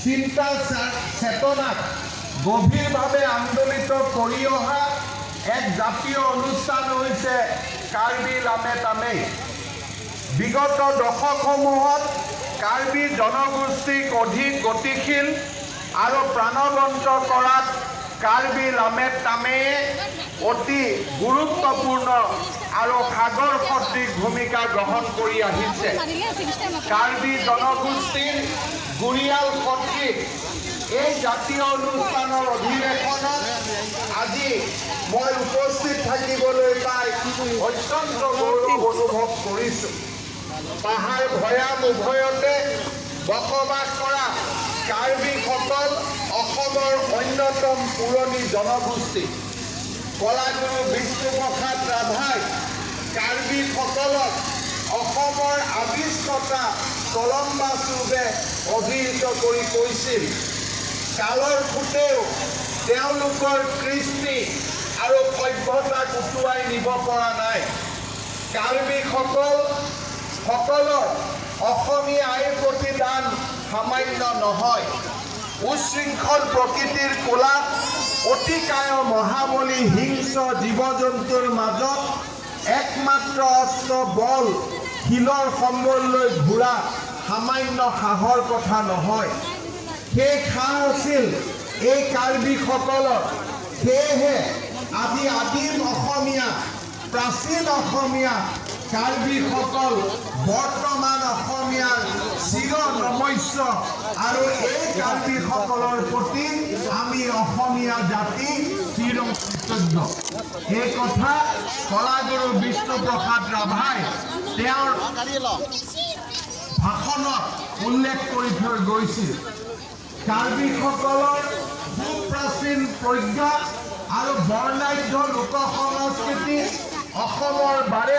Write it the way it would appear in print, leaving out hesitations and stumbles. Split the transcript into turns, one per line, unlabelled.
চিন্তা চেতনাক গভীৰভাৱে আন্দোলিত কৰি অহা এক জাতীয় অনুষ্ঠান হৈছে কাৰ্বি লামে তামেই। বিগত দশকসমূহত কাৰ্বি জনগোষ্ঠীক অধিক গতিশীল আৰু প্ৰাণৱন্ত কৰাত কাৰ্বি লামে তামেয়ে অতি গুৰুত্বপূৰ্ণ আৰু সাগৰ সদৃশ ভূমিকা গ্ৰহণ কৰি আহিছে। কাৰ্বি জনগোষ্ঠীৰ গুৰিয়াল সদৃশ এই জাতীয় অনুষ্ঠানৰ অধিৱেশনত আজি মই উপস্থিত থাকিবলৈ পাই অত্যন্ত গৌৰৱ অনুভৱ কৰিছোঁ। পাহাৰ ভৈয়াম উভয়তে বসবাস কৰা কাৰ্বিসকল অসমৰ অন্যতম পুৰণি জনগোষ্ঠী। কলাগুৰু বিষ্ণুপ্ৰসাদ ৰাভাই কাৰ্বিসকলক অসমৰ আবিষ্কৰ্তা কলম্বাছ ৰূপে অভিহিত কৰি কৈছিল, কালৰ খুঁটেও তেওঁলোকৰ কৃষ্টি আৰু সভ্যতাক উটুৱাই নিব পৰা নাই। কাৰ্বিসকলৰ অসমীয়া আইৰ প্ৰতি দান সামান্য নহয়। উচ্ছৃংখল প্ৰকৃতিৰ কোলাত অতিকায় মহাবলী হিংস্ৰ জীৱ জন্তুৰ মাজত একমাত্ৰ অস্ত্ৰ বল শিলৰ সম্বল লৈ ঘূৰা সামান্য সাহৰ কথা নহয়। সেই সাহ আছিল এই কাৰ্বিসকলৰ। সেয়েহে আজি আদিম অসমীয়া, প্ৰাচীন অসমীয়া কাৰ্বিসকল বৰ্তমান অসমীয়াৰ চিৰ নমস্য আৰু এই কাৰ্বিসকলৰ প্ৰতি আমি অসমীয়া জাতি চিৰ কৃতজ্ঞ। এই কথা কলাগুৰু বিষ্ণুপ্ৰসাদ ৰাভাই তেওঁৰ ভাষণত উল্লেখ কৰি থৈ গৈছিল। কাৰ্বিসকলৰ সুপ্ৰাচীন প্ৰজ্ঞা আৰু বৰ্ণাঢ্য লোক সংস্কৃতি অসমৰ বাৰে